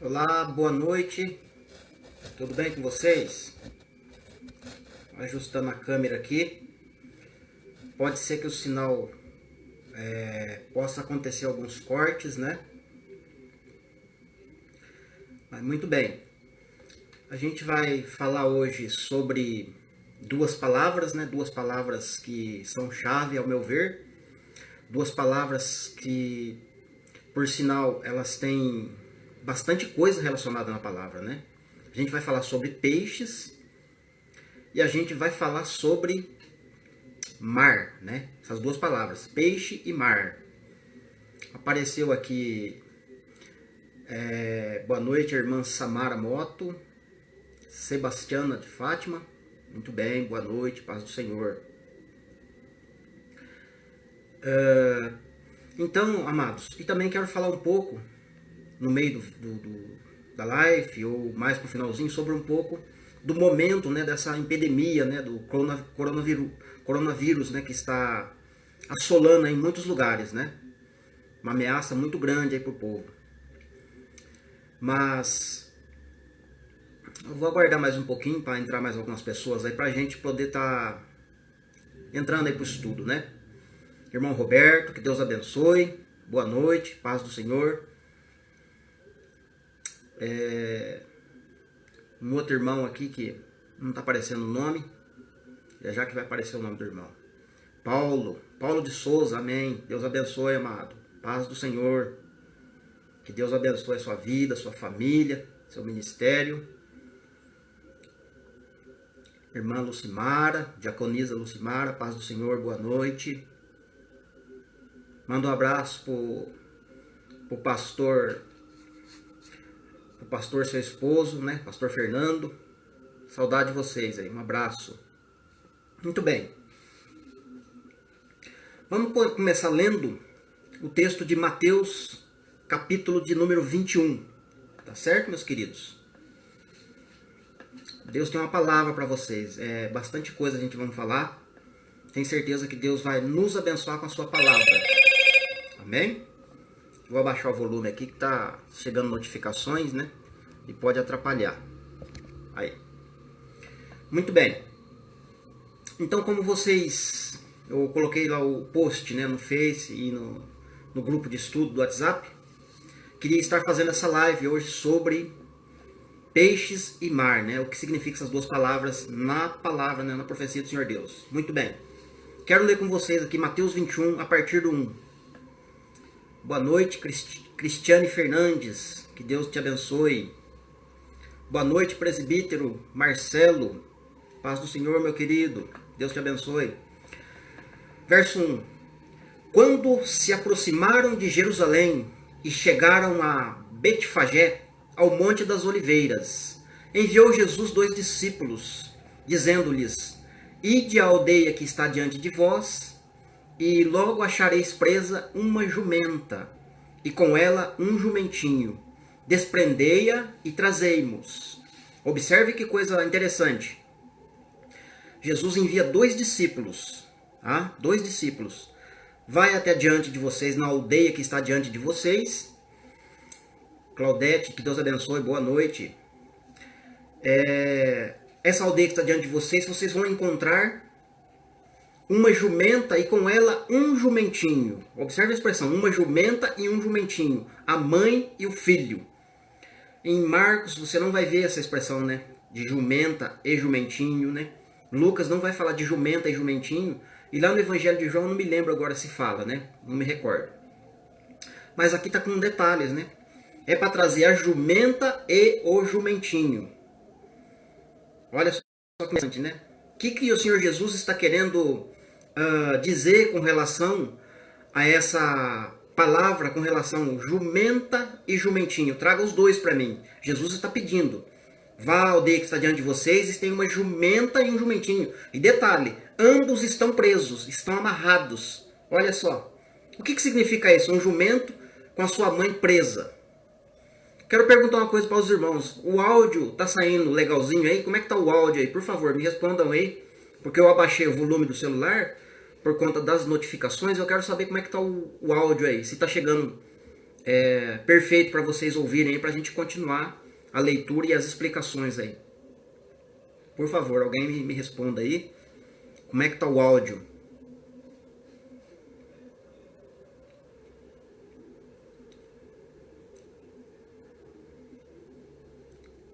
Olá, boa noite. Tudo bem com vocês? Ajustando a câmera aqui. Pode ser que o sinal possa acontecer alguns cortes, né? Mas muito bem. A gente vai falar hoje sobre duas palavras, né? Duas palavras que são chave ao meu ver. Duas palavras que, por sinal, elas têm bastante coisa relacionada na palavra, né? A gente vai falar sobre peixes e a gente vai falar sobre mar, né? Essas duas palavras, peixe e mar. Apareceu aqui, boa noite, irmã Samara Moto, Sebastiana de Fátima. Muito bem, boa noite, paz do Senhor. Então, amados, e também quero falar um pouco, no meio da live, ou mais pro finalzinho, sobre um pouco do momento, né, dessa epidemia, né, do coronavírus, né, que está assolando em muitos lugares, né? Uma ameaça muito grande aí pro povo. Mas eu vou aguardar mais um pouquinho para entrar mais algumas pessoas aí pra gente poder estar entrando aí pro estudo, né? Irmão Roberto, que Deus abençoe. Boa noite, paz do Senhor. Um outro irmão aqui que não está aparecendo o nome, já que vai aparecer o nome do irmão. Paulo de Souza, amém. Deus abençoe, amado. Paz do Senhor. Que Deus abençoe a sua vida, sua família, seu ministério. Irmã Lucimara, diaconisa Lucimara, paz do Senhor, boa noite. Manda um abraço pro pastor, seu esposo, né? Pastor Fernando. Saudade de vocês aí, um abraço. Muito bem. Vamos começar lendo o texto de Mateus, capítulo de número 21. Tá certo, meus queridos? Deus tem uma palavra para vocês. Bastante coisa a gente vai falar. Tenho certeza que Deus vai nos abençoar com a sua palavra. Amém? Vou abaixar o volume aqui que tá chegando notificações, né? E pode atrapalhar. Aí. Muito bem. Então, como vocês... Eu coloquei lá o post, né, no Face e no grupo de estudo do WhatsApp. Queria estar fazendo essa live hoje sobre peixes e mar, né? O que significa essas duas palavras na palavra, né, na profecia do Senhor Deus. Muito bem. Quero ler com vocês aqui Mateus 21, a partir do 1. Boa noite, Cristiane Fernandes. Que Deus te abençoe. Boa noite, presbítero Marcelo. Paz do Senhor, meu querido. Deus te abençoe. Verso 1. Quando se aproximaram de Jerusalém e chegaram a Betfagé, ao Monte das Oliveiras, enviou Jesus 2 discípulos, dizendo-lhes: Ide à aldeia que está diante de vós, e logo achareis presa uma jumenta, e com ela um jumentinho. Desprendei-a e trazei-mos. Observe que coisa interessante. Jesus envia 2 discípulos. Tá? 2 discípulos. Vai até diante de vocês, na aldeia que está diante de vocês. Claudete, que Deus abençoe, boa noite. Essa aldeia que está diante de vocês vão encontrar uma jumenta e com ela um jumentinho. Observe a expressão, uma jumenta e um jumentinho. A mãe e o filho. Em Marcos você não vai ver essa expressão, né? De jumenta e jumentinho, né? Lucas não vai falar de jumenta e jumentinho. E lá no Evangelho de João, não me lembro agora se fala, né? Não me recordo. Mas aqui está com detalhes, né? É para trazer a jumenta e o jumentinho. Olha só que interessante, né? O que o Senhor Jesus está querendo dizer com relação a essa palavra, com relação jumenta e jumentinho? Traga os dois para mim. Jesus está pedindo. Vá à aldeia que está diante de vocês e tem uma jumenta e um jumentinho. E detalhe, ambos estão presos, estão amarrados. Olha só. O que significa isso? Um jumento com a sua mãe presa. Quero perguntar uma coisa para os irmãos. O áudio tá saindo legalzinho aí? Como é que tá o áudio aí? Por favor, me respondam aí. Porque eu abaixei o volume do celular por conta das notificações. Eu quero saber como é que tá o áudio aí. Se tá chegando perfeito para vocês ouvirem aí, para a gente continuar a leitura e as explicações aí. Por favor, alguém me responda aí. Como é que tá o áudio?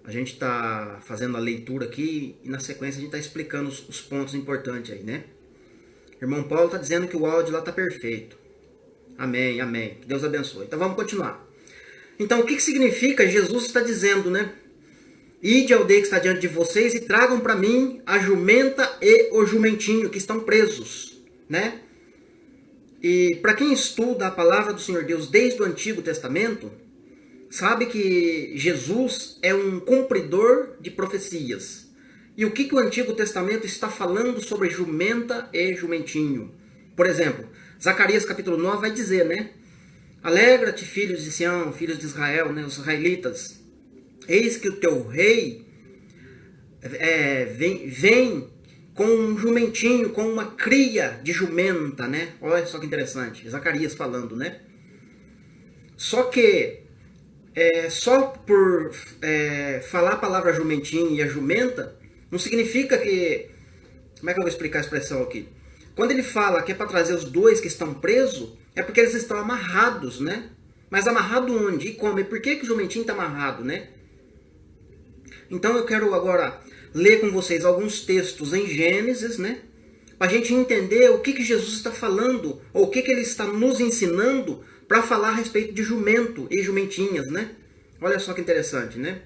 A gente está fazendo a leitura aqui e na sequência a gente está explicando os pontos importantes aí, né? Irmão Paulo está dizendo que o áudio lá está perfeito. Amém, amém. Que Deus abençoe. Então vamos continuar. Então o que significa Jesus está dizendo, né? Ide à aldeia que está diante de vocês e tragam para mim a jumenta e o jumentinho que estão presos, né? E para quem estuda a palavra do Senhor Deus desde o Antigo Testamento, sabe que Jesus é um cumpridor de profecias. E o que o Antigo Testamento está falando sobre jumenta e jumentinho? Por exemplo, Zacarias capítulo 9 vai dizer, né? Alegra-te, filhos de Sião, filhos de Israel, né? Os israelitas. Eis que o teu rei vem com um jumentinho, com uma cria de jumenta, né? Olha só que interessante. Zacarias falando, né? Só que só por falar a palavra jumentinho e a jumenta, não significa que... Como é que eu vou explicar a expressão aqui? Quando ele fala que é para trazer os dois que estão presos, é porque eles estão amarrados, né? Mas amarrado onde? E como? E por que o jumentinho está amarrado, né? Então eu quero agora ler com vocês alguns textos em Gênesis, né? Para a gente entender o que Jesus está falando, ou o que ele está nos ensinando para falar a respeito de jumento e jumentinhas, né? Olha só que interessante, né?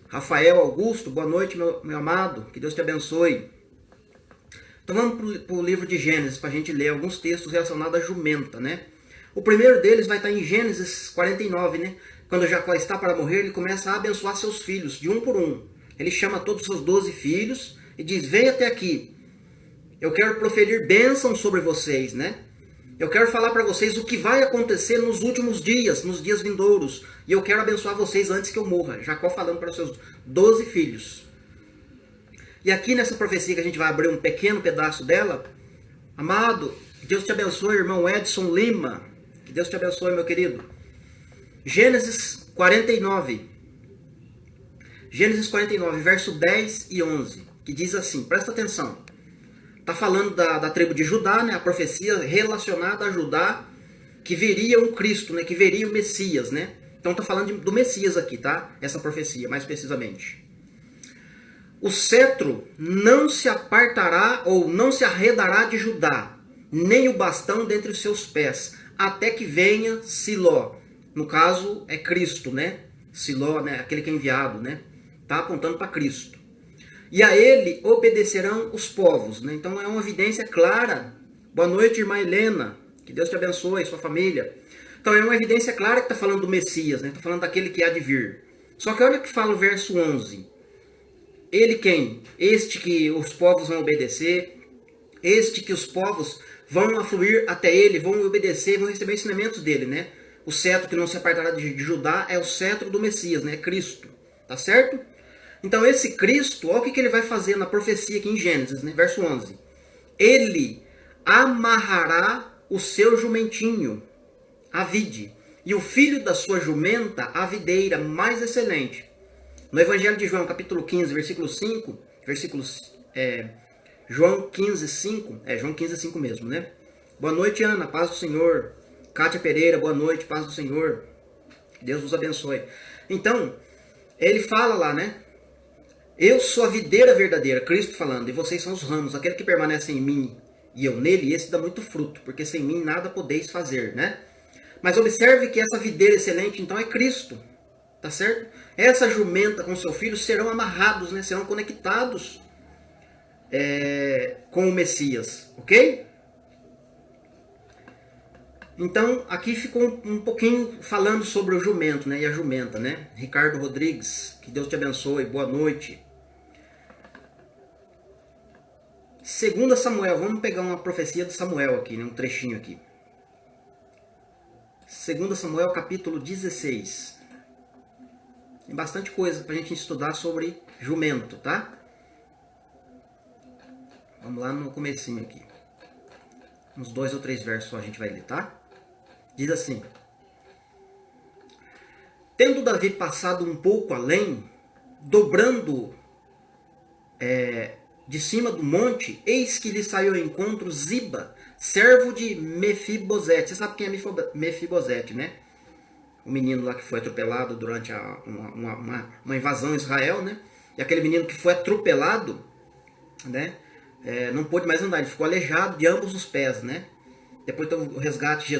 Rafael Augusto, boa noite, meu amado, que Deus te abençoe. Então vamos para o livro de Gênesis, para a gente ler alguns textos relacionados à jumenta, né? O primeiro deles vai estar em Gênesis 49, né? Quando Jacó está para morrer, ele começa a abençoar seus filhos, de um por um. Ele chama todos os seus 12 filhos e diz, vem até aqui. Eu quero proferir bênção sobre vocês, né? Eu quero falar para vocês o que vai acontecer nos últimos dias, nos dias vindouros. E eu quero abençoar vocês antes que eu morra. Jacó falando para os seus 12 filhos. E aqui nessa profecia que a gente vai abrir um pequeno pedaço dela. Amado, que Deus te abençoe, irmão Edson Lima. Que Deus te abençoe, meu querido. Gênesis 49. Gênesis 49, verso 10 e 11. Que diz assim, presta atenção. Está falando da tribo de Judá, né? A profecia relacionada a Judá, que viria um Cristo, né? Que viria o Messias, né? Então está falando do Messias aqui, tá? Essa profecia, mais precisamente. O cetro não se apartará ou não se arredará de Judá, nem o bastão dentre os seus pés, até que venha Siló. No caso, é Cristo, né? Siló, né? Aquele que é enviado, né? Está apontando para Cristo. E a ele obedecerão os povos, né? Então é uma evidência clara. Boa noite, irmã Helena. Que Deus te abençoe, sua família. Então é uma evidência clara que está falando do Messias, né? Está falando daquele que há de vir. Só que olha o que fala o verso 11. Ele quem? Este que os povos vão obedecer. Este que os povos vão afluir até ele, vão obedecer, vão receber ensinamentos dele, né? O cetro que não se apartará de Judá é o cetro do Messias, né? Cristo. Tá certo? Então esse Cristo, olha o que ele vai fazer na profecia aqui em Gênesis, né? Verso 11. Ele amarrará o seu jumentinho, a vide, e o filho da sua jumenta, a videira mais excelente. No Evangelho de João, capítulo 15, versículo 5, João 15, 5, João 15, 5 mesmo, né? Boa noite, Ana, paz do Senhor. Kátia Pereira, boa noite, paz do Senhor. Deus nos abençoe. Então, ele fala lá, né? Eu sou a videira verdadeira, Cristo falando, e vocês são os ramos. Aquele que permanece em mim e eu nele, esse dá muito fruto, porque sem mim nada podeis fazer, né? Mas observe que essa videira excelente, então, é Cristo, tá certo? Essa jumenta com seu filho serão amarrados, né? Serão conectados com o Messias, ok? Então, aqui ficou um pouquinho falando sobre o jumento, né? E a jumenta, né? Ricardo Rodrigues, que Deus te abençoe, boa noite. 2 Samuel, vamos pegar uma profecia de Samuel aqui, né? Um trechinho aqui. 2 Samuel, capítulo 16. Tem bastante coisa para a gente estudar sobre jumento, tá? Vamos lá no comecinho aqui. Uns 2 ou 3 versos só a gente vai ler, tá? Diz assim. Tendo Davi passado um pouco além, dobrando de cima do monte, eis que lhe saiu ao encontro Ziba, servo de Mefibosete. Você sabe quem é Mefibosete, né? O menino lá que foi atropelado durante uma invasão a Israel, né? E aquele menino que foi atropelado, né? Não pôde mais andar, ele ficou aleijado de ambos os pés, né? Depois tem o resgate,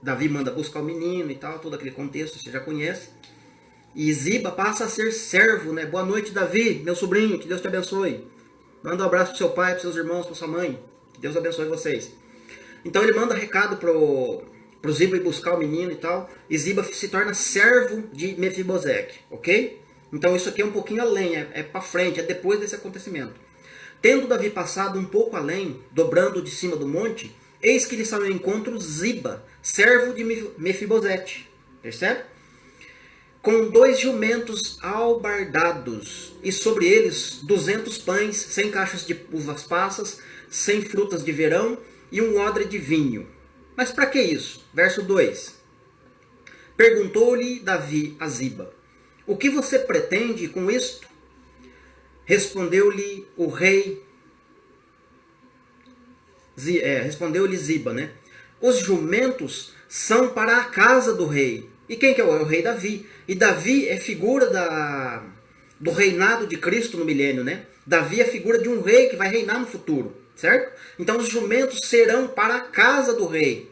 Davi manda buscar o menino e tal, todo aquele contexto, você já conhece. E Ziba passa a ser servo, né? Boa noite, Davi, meu sobrinho, que Deus te abençoe. Manda um abraço pro seu pai, pros seus irmãos, pra sua mãe. Que Deus abençoe vocês. Então ele manda recado pro Ziba ir buscar o menino e tal. E Ziba se torna servo de Mefibosete, ok? Então isso aqui é um pouquinho além, é para frente, é depois desse acontecimento. Tendo Davi passado um pouco além, dobrando de cima do monte, eis que lhe saiu ao encontro Ziba, servo de Mefibosete. Percebe? Com 2 jumentos albardados, e sobre eles 200 pães, 100 cachos de uvas passas, 100 frutas de verão e um odre de vinho. Mas para que isso? Verso 2. Perguntou-lhe Davi a Ziba: o que você pretende com isto? Respondeu-lhe o rei. Respondeu-lhe Ziba, né? Os jumentos são para a casa do rei. E quem que é o rei? Davi. E Davi é figura do reinado de Cristo no milênio, né? Davi é figura de um rei que vai reinar no futuro, certo? Então os jumentos serão para a casa do rei,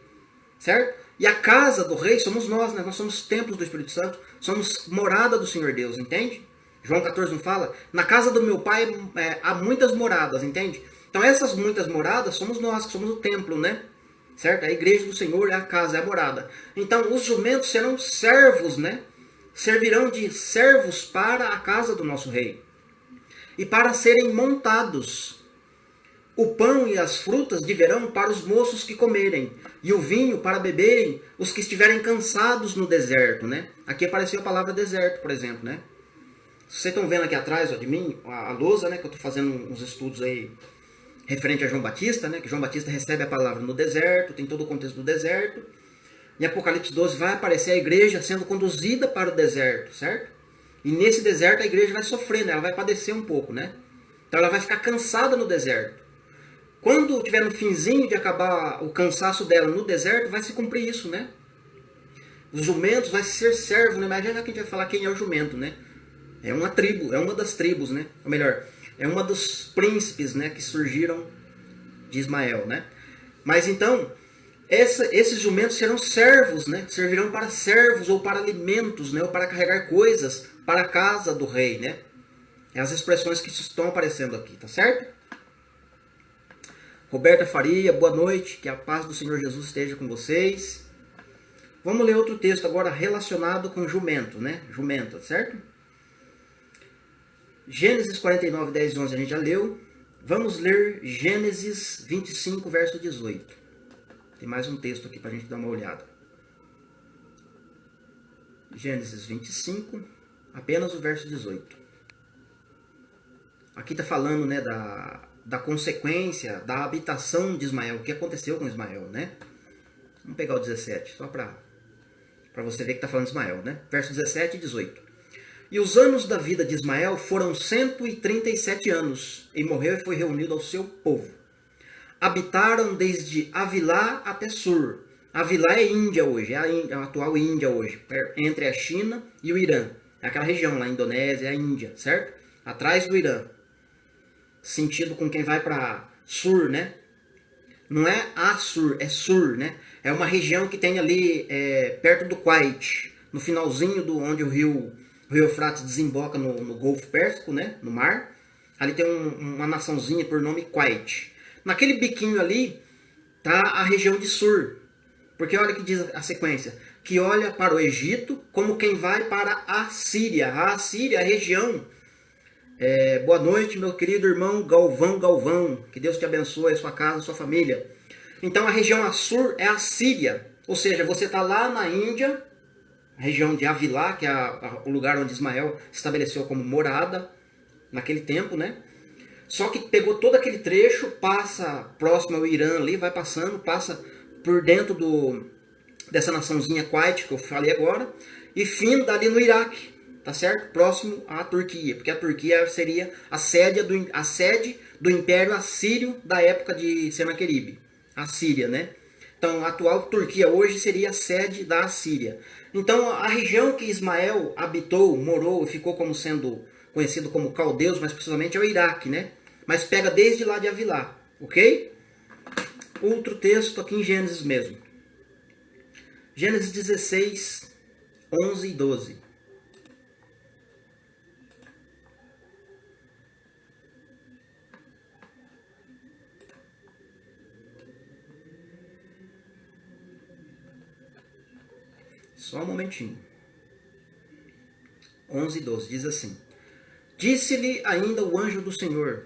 certo? E a casa do rei somos nós, né? Nós somos templos do Espírito Santo, somos morada do Senhor Deus, entende? João 14 não fala? Na casa do meu pai há muitas moradas, entende? Então essas muitas moradas somos nós, que somos o templo, né? Certo? A igreja do Senhor é a casa, é a morada. Então os jumentos serão servos, né? Servirão de servos para a casa do nosso rei. E para serem montados. O pão e as frutas de verão para os moços que comerem. E o vinho para beberem os que estiverem cansados no deserto, né? Aqui apareceu a palavra deserto, por exemplo, né? Vocês estão vendo aqui atrás de mim, a lousa, né? Que eu estou fazendo uns estudos aí referente a João Batista, né? Que João Batista recebe a palavra no deserto, tem todo o contexto do deserto. Em Apocalipse 12 vai aparecer a igreja sendo conduzida para o deserto, certo? E nesse deserto a igreja vai sofrer, né? Ela vai padecer um pouco, né? Então ela vai ficar cansada no deserto. Quando tiver no finzinho de acabar o cansaço dela no deserto, vai se cumprir isso, né? Os jumentos vai ser servo, né? Mas já que a gente vai falar quem é o jumento, né? É uma tribo, é uma das tribos, né? Ou melhor, é uma dos príncipes, né, que surgiram de Ismael, né? Mas então, esses jumentos serão servos, né? Servirão para servos ou para alimentos, né? Ou para carregar coisas para a casa do rei, né? É as expressões que estão aparecendo aqui, tá certo? Roberta Faria, boa noite, que a paz do Senhor Jesus esteja com vocês. Vamos ler outro texto agora relacionado com jumento, né? Jumenta, certo? Gênesis 49, 10 e 11 a gente já leu. Vamos ler Gênesis 25, verso 18. Tem mais um texto aqui para a gente dar uma olhada. Gênesis 25, apenas o verso 18. Aqui está falando, né, da consequência, da habitação de Ismael. O que aconteceu com Ismael, né? Vamos pegar o 17, só para você ver que está falando de Ismael, né? Verso 17 e 18. E os anos da vida de Ismael foram 137 anos, e morreu e foi reunido ao seu povo. Habitaram desde Avilá até Sur. Avilá é Índia hoje, é a atual Índia hoje, entre a China e o Irã. É aquela região lá, a Indonésia, a Índia, certo? Atrás do Irã. Sentido com quem vai para Sur, né? Não é Assur, é Sur, né? É uma região que tem ali perto do Kuwait, no finalzinho onde o rio Eufrates desemboca no Golfo Pérsico, né? No mar. Ali tem uma naçãozinha por nome Kuwait. Naquele biquinho ali tá a região de Sur. Porque olha que diz a sequência. Que olha para o Egito como quem vai para a Síria. A Síria é a região. Boa noite, meu querido irmão Galvão. Que Deus te abençoe, a sua casa, a sua família. Então a região Assur é a Síria. Ou seja, você está lá na Índia, região de Avilá, que é o lugar onde Ismael se estabeleceu como morada naquele tempo, né? Só que pegou todo aquele trecho, passa próximo ao Irã ali, vai passando, passa por dentro dessa naçãozinha Kuwait que eu falei agora, e finda ali no Iraque, tá certo? Próximo à Turquia, porque a Turquia seria a sede do Império Assírio da época de Senaqueribe, a Síria, né? Então, a atual Turquia hoje seria a sede da Assíria. Então, a região que Ismael habitou, morou e ficou como sendo conhecido como caldeus, mas precisamente é o Iraque, né? Mas pega desde lá de Avilá, ok? Outro texto aqui em Gênesis mesmo. Gênesis 16, 11 e 12. Só um momentinho. 11 e 12 diz assim: Disse-lhe ainda o anjo do Senhor: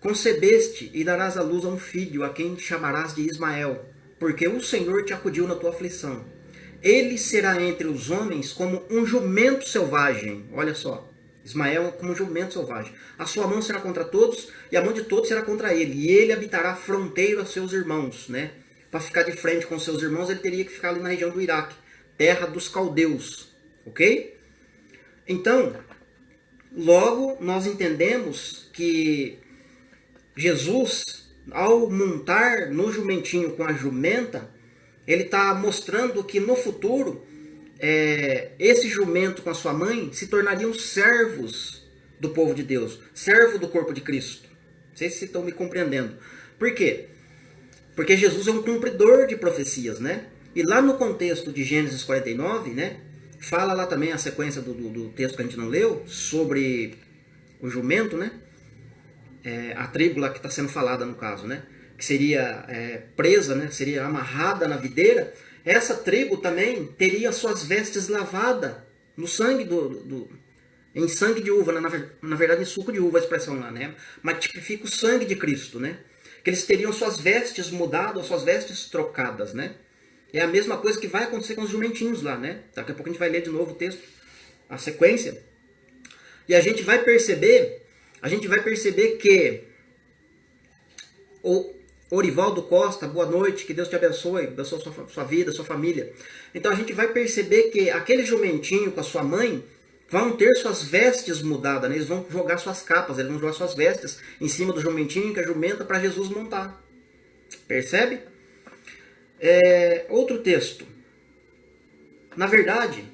Concebeste e darás à luz a um filho, a quem chamarás de Ismael, porque o Senhor te acudiu na tua aflição. Ele será entre os homens como um jumento selvagem. Olha só, Ismael como um jumento selvagem. A sua mão será contra todos, e a mão de todos será contra ele. E ele habitará fronteiro a seus irmãos, né? Para ficar de frente com seus irmãos, ele teria que ficar ali na região do Iraque, terra dos caldeus, ok? Então, logo nós entendemos que Jesus, ao montar no jumentinho com a jumenta, ele está mostrando que no futuro, esse jumento com a sua mãe se tornariam servos do povo de Deus, servo do corpo de Cristo. Não sei se estão me compreendendo. Por quê? Porque Jesus é um cumpridor de profecias, né? E lá no contexto de Gênesis 49, né? Fala lá também a sequência do texto que a gente não leu, sobre o jumento, né? A tribo lá que está sendo falada no caso, né? Que seria presa, né? Seria amarrada na videira. Essa tribo também teria suas vestes lavadas no sangue em sangue de uva, né? Na verdade em suco de uva a expressão lá, né? Mas tipifica o sangue de Cristo, né? Que eles teriam suas vestes mudadas, suas vestes trocadas, né? É a mesma coisa que vai acontecer com os jumentinhos lá, né? Daqui a pouco a gente vai ler de novo o texto, a sequência. E a gente vai perceber que o Orivaldo Costa, boa noite, que Deus te abençoe sua vida, sua família. Então a gente vai perceber que aquele jumentinho com a sua mãe vão ter suas vestes mudadas, né? Eles vão jogar suas capas, eles vão jogar suas vestes em cima do jumentinho, que é a jumenta, para Jesus montar. Percebe? Outro texto. Na verdade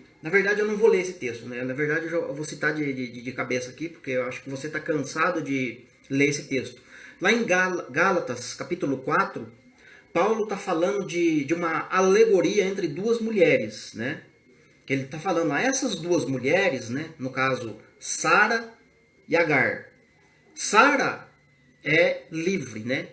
eu não vou ler esse texto, né? Na verdade eu vou citar de cabeça aqui, porque eu acho que você está cansado de ler esse texto. Lá em Gálatas, capítulo 4, Paulo está falando de uma alegoria entre duas mulheres, né? Que ele está falando a essas duas mulheres, né? No caso, Sara e Agar. Sara é livre, né?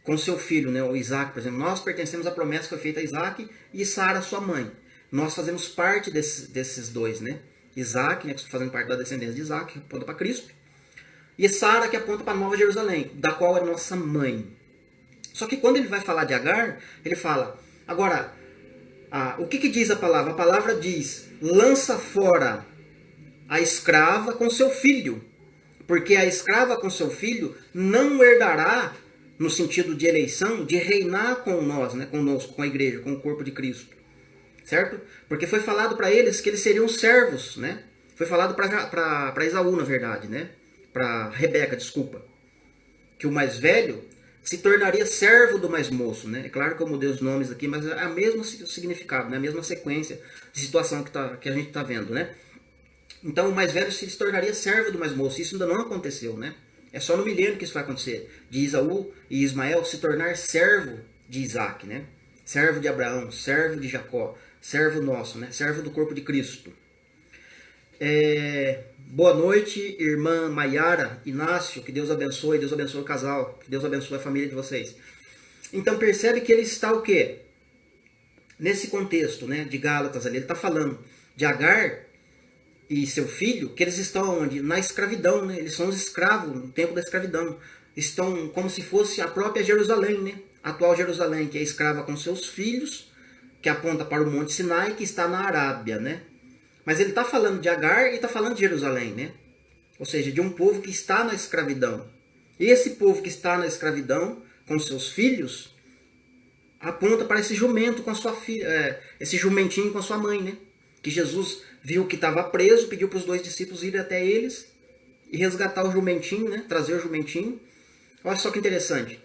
Com seu filho, né? O Isaac, por exemplo. Nós pertencemos à promessa que foi feita a Isaac e Sara, sua mãe. Nós fazemos parte desses dois, né? Isaac, né? Fazendo parte da descendência de Isaac, que aponta para Cristo. E Sara, que aponta para Nova Jerusalém, da qual é nossa mãe. Só que quando ele vai falar de Agar, ele fala... Agora, o que diz a palavra? A palavra diz, lança fora a escrava com seu filho. Porque a escrava com seu filho não herdará, no sentido de eleição, de reinar com nós, né? Conosco, com a igreja, com o corpo de Cristo. Certo? Porque foi falado para eles que eles seriam servos, né? Foi falado para Esaú, na verdade, né? Para Rebeca, desculpa. Que o mais velho se tornaria servo do mais moço, né? É claro que eu mudei os nomes aqui, mas é o mesmo significado, né? A mesma sequência de situação que a gente está vendo, né? Então o mais velho se tornaria servo do mais moço. Isso ainda não aconteceu, né? É só no milênio que isso vai acontecer. De Esaú e Ismael se tornar servo de Isaac, né? Servo de Abraão, servo de Jacó, servo nosso, né? Servo do corpo de Cristo. Boa noite, irmã Maiara, Inácio, que Deus abençoe o casal, que Deus abençoe a família de vocês. Então percebe que ele está o quê? Nesse contexto, né, de Gálatas ali, ele está falando de Agar e seu filho, que eles estão onde? Na escravidão, né? Eles são os escravos no tempo da escravidão. Estão como se fosse a própria Jerusalém, né? A atual Jerusalém, que é escrava com seus filhos, que aponta para o Monte Sinai, que está na Arábia, né? Mas ele está falando de Agar e está falando de Jerusalém, né? Ou seja, de um povo que está na escravidão. E esse povo que está na escravidão, com seus filhos, aponta para esse jumento com a sua filha, esse jumentinho com a sua mãe, né? Que Jesus viu que estava preso, pediu para os 2 discípulos irem até eles e resgatar o jumentinho, né? Trazer o jumentinho. Olha só que interessante.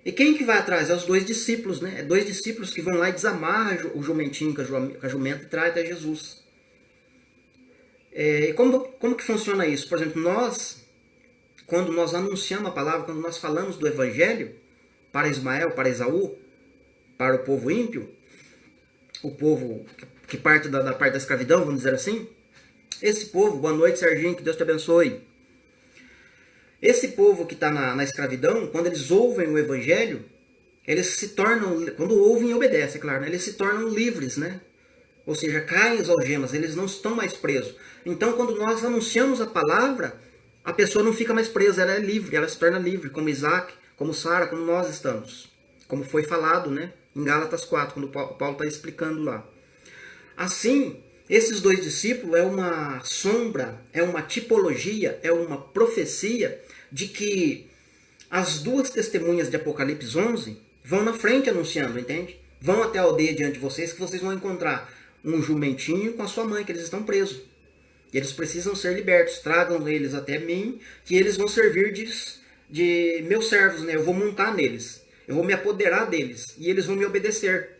E quem que vai atrás? É os 2 discípulos, né? É 2 discípulos que vão lá e desamarram o jumentinho com a jumenta e trazem até Jesus. E como que funciona isso? Por exemplo, quando nós anunciamos a palavra, quando nós falamos do Evangelho para Ismael, para Esaú, para o povo ímpio, o povo que parte da parte da escravidão, vamos dizer assim, esse povo, boa noite Serginho, que Deus te abençoe. Esse povo que está na escravidão, quando eles ouvem o Evangelho, eles se tornam, quando ouvem e obedecem, é claro, né? Eles se tornam livres, né? Ou seja, caem as algemas, eles não estão mais presos. Então, quando nós anunciamos a palavra, a pessoa não fica mais presa, ela é livre, ela se torna livre, como Isaac, como Sara, como nós estamos. Como foi falado, né? Em Gálatas 4, quando Paulo está explicando lá. Assim, esses 2 discípulos é uma sombra, é uma tipologia, é uma profecia de que as 2 testemunhas de Apocalipse 11 vão na frente anunciando, entende? Vão até a aldeia diante de vocês, que vocês vão encontrar um jumentinho com a sua mãe, que eles estão presos. E eles precisam ser libertos. Tragam eles até mim, que eles vão servir de meus servos, né? Eu vou montar neles. Eu vou me apoderar deles. E eles vão me obedecer.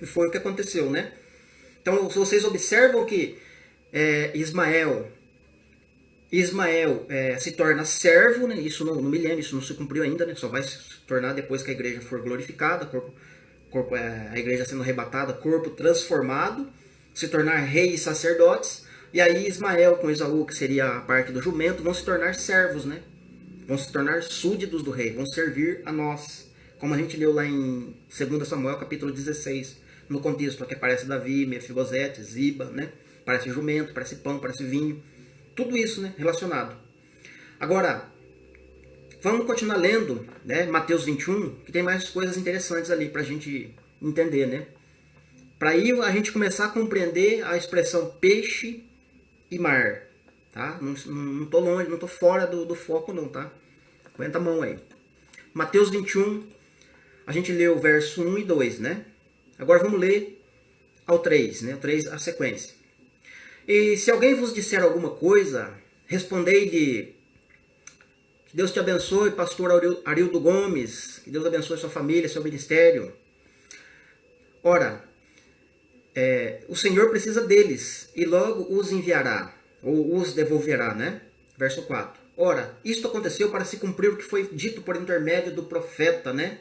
E foi o que aconteceu, né? Então, se vocês observam que Ismael se torna servo, né? Isso no milênio, isso não se cumpriu ainda, né? Só vai se tornar depois que a igreja for glorificada, a igreja sendo arrebatada, corpo transformado, se tornar reis e sacerdotes. E aí Ismael com Esaú, que seria a parte do jumento, vão se tornar servos, né? Vão se tornar súditos do rei, vão servir a nós. Como a gente leu lá em 2 Samuel, capítulo 16, no contexto que aparece Davi, Mefibosete, Ziba, né? Parece jumento, parece pão, parece vinho. Tudo isso, né? Relacionado. Agora, vamos continuar lendo, né? Mateus 21, que tem mais coisas interessantes ali para a gente entender, né? Para aí a gente começar a compreender a expressão peixe e mar, tá? Não tô longe, não tô fora do foco não, tá? Aguenta a mão aí. Mateus 21, a gente leu o verso 1 e 2, né? Agora vamos ler ao 3, né? O 3, a sequência. E se alguém vos disser alguma coisa, respondei-lhe: que Deus te abençoe, pastor Arildo Gomes, que Deus abençoe sua família, seu ministério. Ora, o Senhor precisa deles e logo os enviará, ou os devolverá, né? Verso 4. Ora, isto aconteceu para se cumprir o que foi dito por intermédio do profeta, né?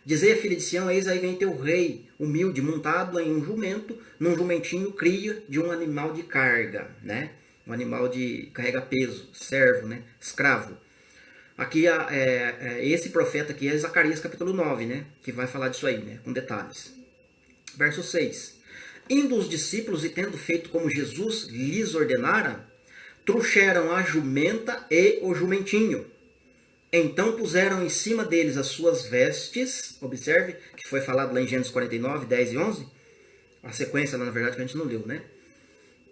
Dizei a filha de Sião: eis aí vem teu rei, humilde, montado em um jumento, num jumentinho cria de um animal de carga, né? Um animal de carrega peso, servo, né? Escravo. Aqui, esse profeta aqui é Zacarias capítulo 9, né? Que vai falar disso aí, né? Com detalhes. Verso 6. Indo os discípulos e tendo feito como Jesus lhes ordenara, trouxeram a jumenta e o jumentinho. Então puseram em cima deles as suas vestes. Observe que foi falado lá em Gênesis 49, 10 e 11. A sequência, na verdade, que a gente não leu, né?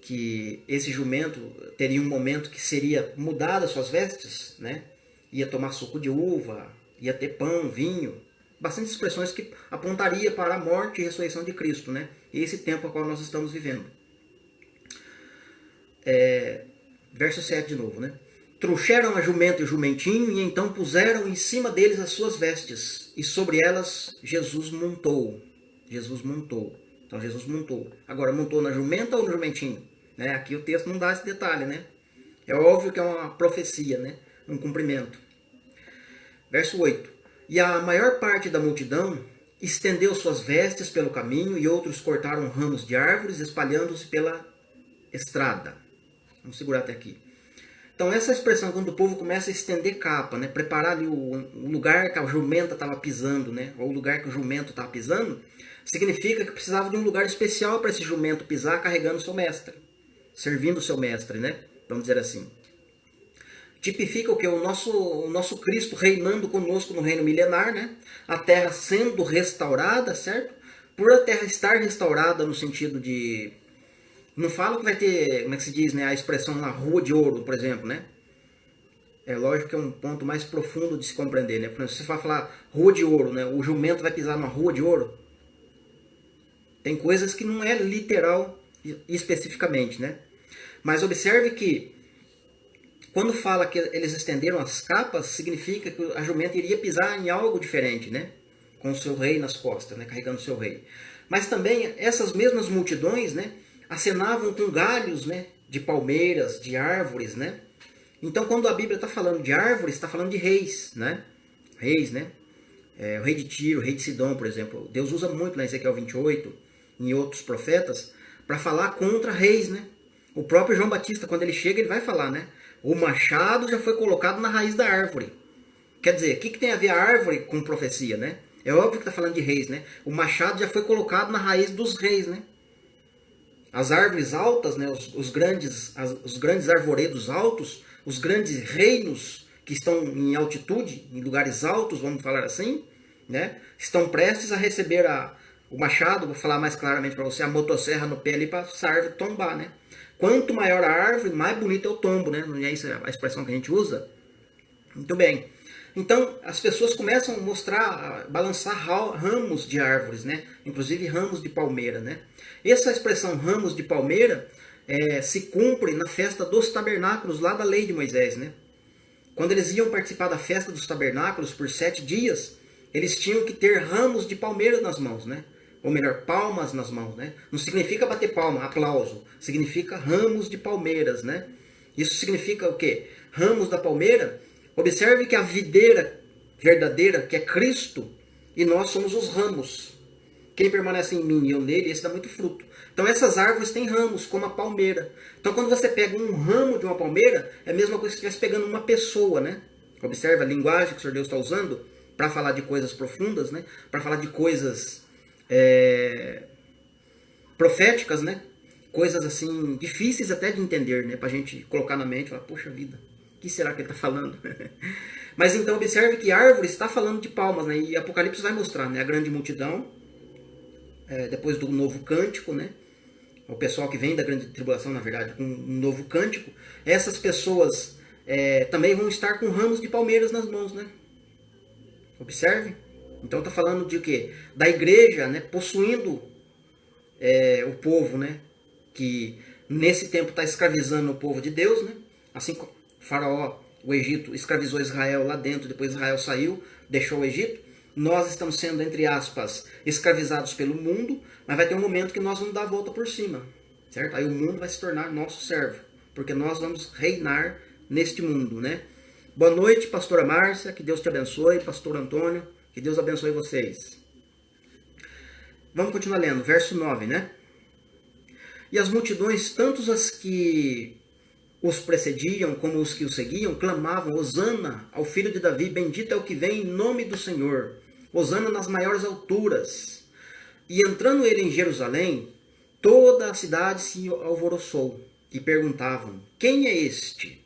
Que esse jumento teria um momento que seria mudado as suas vestes, né? Ia tomar suco de uva, ia ter pão, vinho. Bastante expressões que apontaria para a morte e ressurreição de Cristo, né? E esse tempo a qual nós estamos vivendo. Verso 7 de novo, né? Trouxeram a jumenta e o jumentinho e então puseram em cima deles as suas vestes. E sobre elas Jesus montou. Jesus montou. Então Jesus montou. Agora, montou na jumenta ou no jumentinho? Né? Aqui o texto não dá esse detalhe, né? É óbvio que é uma profecia, né? Um cumprimento. Verso 8. E a maior parte da multidão estendeu suas vestes pelo caminho e outros cortaram ramos de árvores espalhando-se pela estrada. Vamos segurar até aqui. Então essa expressão, quando o povo começa a estender capa, né? Preparar ali o lugar que a jumenta estava pisando, né? Ou o lugar que o jumento estava pisando, significa que precisava de um lugar especial para esse jumento pisar carregando o seu mestre. Servindo o seu mestre, né? Vamos dizer assim. Tipifica o que? O nosso Cristo reinando conosco no reino milenar, né? A terra sendo restaurada, certo? Por a terra estar restaurada no sentido de... Não fala que vai ter, como é que se diz, né? A expressão na rua de ouro, por exemplo, né? É lógico que é um ponto mais profundo de se compreender, né? Por exemplo, se você for falar rua de ouro, né? O jumento vai pisar numa rua de ouro. Tem coisas que não é literal especificamente, né? Mas observe que quando fala que eles estenderam as capas, significa que a jumenta iria pisar em algo diferente, né? Com o seu rei nas costas, né? Carregando o seu rei. Mas também essas mesmas multidões, né? Acenavam com galhos, né? De palmeiras, de árvores, né? Então, quando a Bíblia está falando de árvores, está falando de reis, né? Reis, né? O rei de Tiro, o rei de Sidom, por exemplo. Deus usa muito lá em Ezequiel 28, em outros profetas, para falar contra reis, né? O próprio João Batista, quando ele chega, ele vai falar, né? O machado já foi colocado na raiz da árvore. Quer dizer, o que tem a ver a árvore com profecia, né? É óbvio que está falando de reis, né? O machado já foi colocado na raiz dos reis, né? As árvores altas, né? Os grandes arvoredos altos, os grandes reinos que estão em altitude, em lugares altos, vamos falar assim, né? Estão prestes a receber o machado, vou falar mais claramente para você, a motosserra no pé ali para essa árvore tombar, né? Quanto maior a árvore, mais bonito é o tombo, né? Não é isso a expressão que a gente usa? Muito bem. Então, as pessoas começam a mostrar, a balançar ramos de árvores, né? Inclusive ramos de palmeira, né? Essa expressão ramos de palmeira se cumpre na festa dos tabernáculos, lá da lei de Moisés, né? Quando eles iam participar da festa dos tabernáculos por 7 dias, eles tinham que ter ramos de palmeira nas mãos, né? Ou melhor, palmas nas mãos, né? Não significa bater palma, aplauso. Significa ramos de palmeiras, né? Isso significa o quê? Ramos da palmeira. Observe que a videira verdadeira, que é Cristo, e nós somos os ramos. Quem permanece em mim e eu nele, esse dá muito fruto. Então essas árvores têm ramos, como a palmeira. Então quando você pega um ramo de uma palmeira, é a mesma coisa que se estivesse pegando uma pessoa, né? Observe a linguagem que o Senhor Deus está usando para falar de coisas profundas, né? Para falar de coisas proféticas, né? Coisas assim difíceis até de entender, né? Para a gente colocar na mente e falar, poxa vida, o que será que ele está falando? Mas então observe que árvore está falando de palmas, né? E Apocalipse vai mostrar, né? A grande multidão, depois do novo cântico, né? O pessoal que vem da grande tribulação, na verdade, com um novo cântico, essas pessoas também vão estar com ramos de palmeiras nas mãos, né? Observe. Então está falando de quê? Da igreja, né, possuindo o povo, né, que nesse tempo está escravizando o povo de Deus, né? Assim como o faraó, o Egito, escravizou Israel lá dentro, depois Israel saiu, deixou o Egito. Nós estamos sendo, entre aspas, escravizados pelo mundo, mas vai ter um momento que nós vamos dar a volta por cima, certo? Aí o mundo vai se tornar nosso servo, porque nós vamos reinar neste mundo, né? Boa noite, pastora Márcia, que Deus te abençoe, pastor Antônio, que Deus abençoe vocês. Vamos continuar lendo, verso 9, né? E as multidões, tanto as que os precediam como os que o seguiam, clamavam, Hosana ao filho de Davi, bendito é o que vem em nome do Senhor, Hosana nas maiores alturas. E entrando ele em Jerusalém, toda a cidade se alvoroçou e perguntavam, quem é este?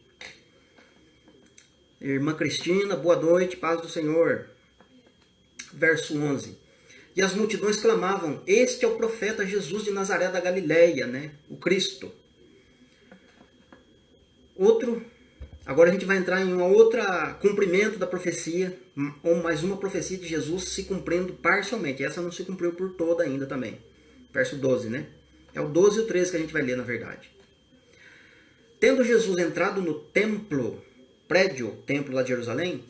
Irmã Cristina, boa noite, paz do Senhor. Verso 11. E as multidões clamavam, este é o profeta Jesus de Nazaré da Galileia, né? O Cristo. Agora a gente vai entrar em uma outra cumprimento da profecia, ou mais uma profecia de Jesus se cumprindo parcialmente. Essa não se cumpriu por toda ainda também. Verso 12, né? É o 12 e o 13 que a gente vai ler, na verdade. Tendo Jesus entrado no templo lá de Jerusalém,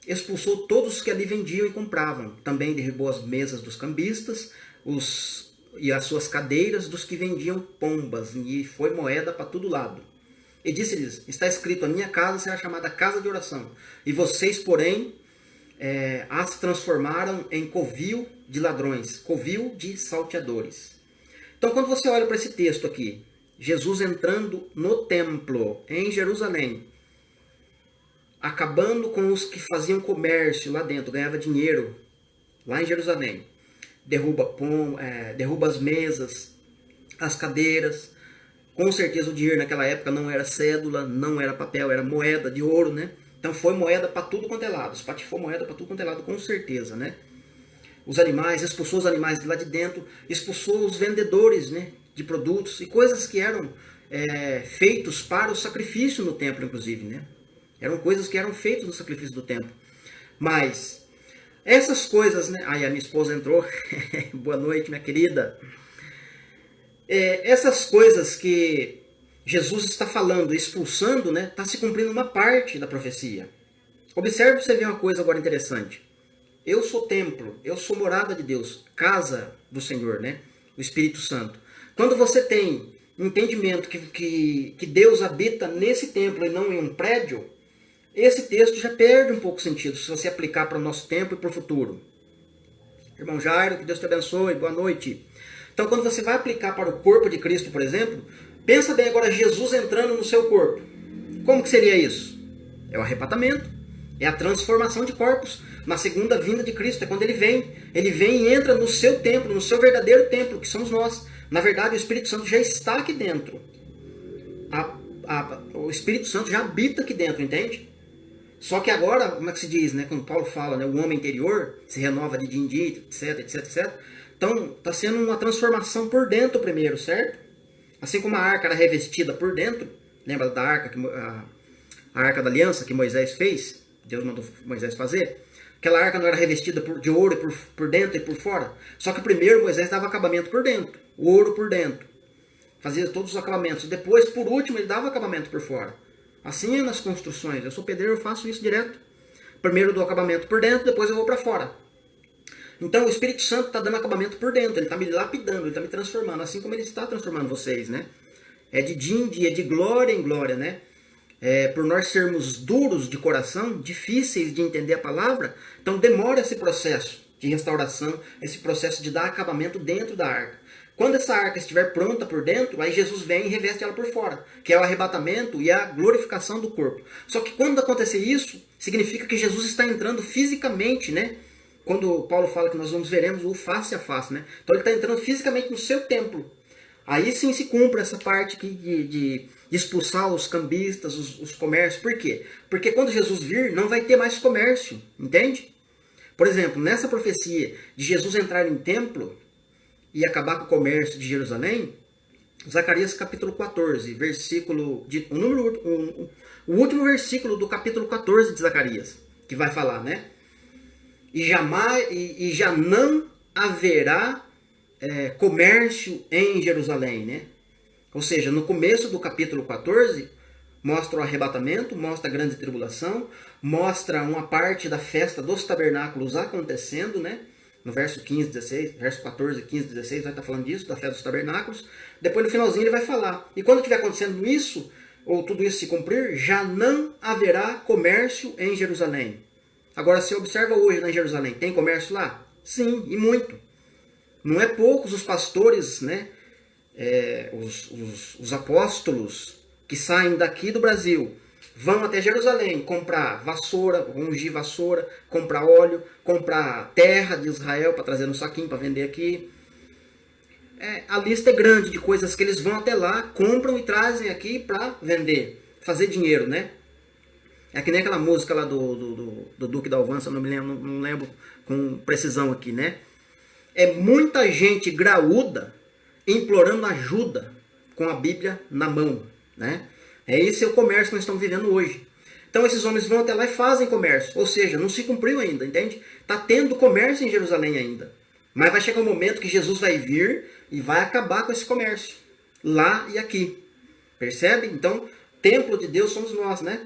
expulsou todos os que ali vendiam e compravam. Também derrubou as mesas dos cambistas e as suas cadeiras dos que vendiam pombas, e foi moeda para todo lado. E disse-lhes, está escrito, a minha casa será chamada casa de oração, e vocês, porém, as transformaram em covil de ladrões, covil de salteadores. Então, quando você olha para esse texto aqui, Jesus entrando no templo em Jerusalém, acabando com os que faziam comércio lá dentro, ganhava dinheiro lá em Jerusalém, derruba as mesas, as cadeiras. Com certeza o dinheiro naquela época não era cédula, não era papel, era moeda de ouro, né? Então foi moeda para tudo quanto é lado, espatifou moeda para tudo quanto é lado, com certeza, né? Os animais, expulsou os animais de lá de dentro, expulsou os vendedores, né, de produtos e coisas que eram feitos para o sacrifício no templo, inclusive, né? Eram coisas que eram feitas no sacrifício do templo. Mas essas coisas, né? Ai, a minha esposa entrou. Boa noite, minha querida. Essas coisas que Jesus está falando, expulsando, né? Está se cumprindo uma parte da profecia. Observe para você ver uma coisa agora interessante. Eu sou templo, eu sou morada de Deus, casa do Senhor, né? O Espírito Santo. Quando você tem entendimento que Deus habita nesse templo e não em um prédio, esse texto já perde um pouco o sentido se você aplicar para o nosso tempo e para o futuro. Irmão Jairo, que Deus te abençoe, boa noite. Então, quando você vai aplicar para o corpo de Cristo, por exemplo, pensa bem agora Jesus entrando no seu corpo. Como que seria isso? É o arrebatamento, é a transformação de corpos na segunda vinda de Cristo, é quando ele vem. Ele vem e entra no seu templo, no seu verdadeiro templo, que somos nós. Na verdade, o Espírito Santo já está aqui dentro. O Espírito Santo já habita aqui dentro, entende? Só que agora, como é que se diz, né? Quando Paulo fala, né, o homem interior se renova de dia em dia, etc. Então, está sendo uma transformação por dentro primeiro, certo? Assim como a arca era revestida por dentro, lembra da arca, a arca da aliança que Moisés fez? Deus mandou Moisés fazer. Aquela arca não era revestida de ouro por dentro e por fora. Só que primeiro Moisés dava acabamento por dentro, o ouro por dentro. Fazia todos os acabamentos. Depois, por último, ele dava acabamento por fora. Assim é nas construções. Eu sou pedreiro, eu faço isso direto. Primeiro do acabamento por dentro, depois eu vou para fora. Então o Espírito Santo está dando acabamento por dentro. Ele está me lapidando, ele está me transformando. Assim como ele está transformando vocês, né? É de dia em dia, de glória em glória, né? Por nós sermos duros de coração, difíceis de entender a palavra, então demora esse processo de restauração, esse processo de dar acabamento dentro da arca. Quando essa arca estiver pronta por dentro, aí Jesus vem e reveste ela por fora, que é o arrebatamento e a glorificação do corpo. Só que quando acontecer isso, significa que Jesus está entrando fisicamente, né? Quando Paulo fala que nós veremos o face a face, né? Então ele está entrando fisicamente no seu templo. Aí sim se cumpre essa parte aqui de expulsar os cambistas, os comércios. Por quê? Porque quando Jesus vir, não vai ter mais comércio, entende? Por exemplo, nessa profecia de Jesus entrar em templo e acabar com o comércio de Jerusalém, Zacarias capítulo 14, versículo o último versículo do capítulo 14 de Zacarias, que vai falar, né? E já não haverá comércio em Jerusalém, né? Ou seja, no começo do capítulo 14, mostra o arrebatamento, mostra a grande tribulação, mostra uma parte da festa dos tabernáculos acontecendo, né? No verso 15, 16, verso 14, 15, 16, vai estar falando disso, da festa dos tabernáculos. Depois no finalzinho ele vai falar. E quando estiver acontecendo isso, ou tudo isso se cumprir, já não haverá comércio em Jerusalém. Agora, se observa hoje em Jerusalém, tem comércio lá? Sim, e muito. Não é poucos os pastores, né? Os apóstolos que saem daqui do Brasil, vão até Jerusalém comprar vassoura, ungir vassoura, comprar óleo, comprar terra de Israel para trazer no saquinho para vender aqui. A lista é grande de coisas que eles vão até lá, compram e trazem aqui para vender, fazer dinheiro, né? É que nem aquela música lá do Duque da Alvança, não lembro com precisão aqui, né? É muita gente graúda implorando ajuda com a Bíblia na mão, né? Esse é o comércio que nós estamos vivendo hoje. Então esses homens vão até lá e fazem comércio, ou seja, não se cumpriu ainda, entende? Está tendo comércio em Jerusalém ainda. Mas vai chegar um momento que Jesus vai vir e vai acabar com esse comércio, lá e aqui. Percebe? Então, templo de Deus somos nós, né?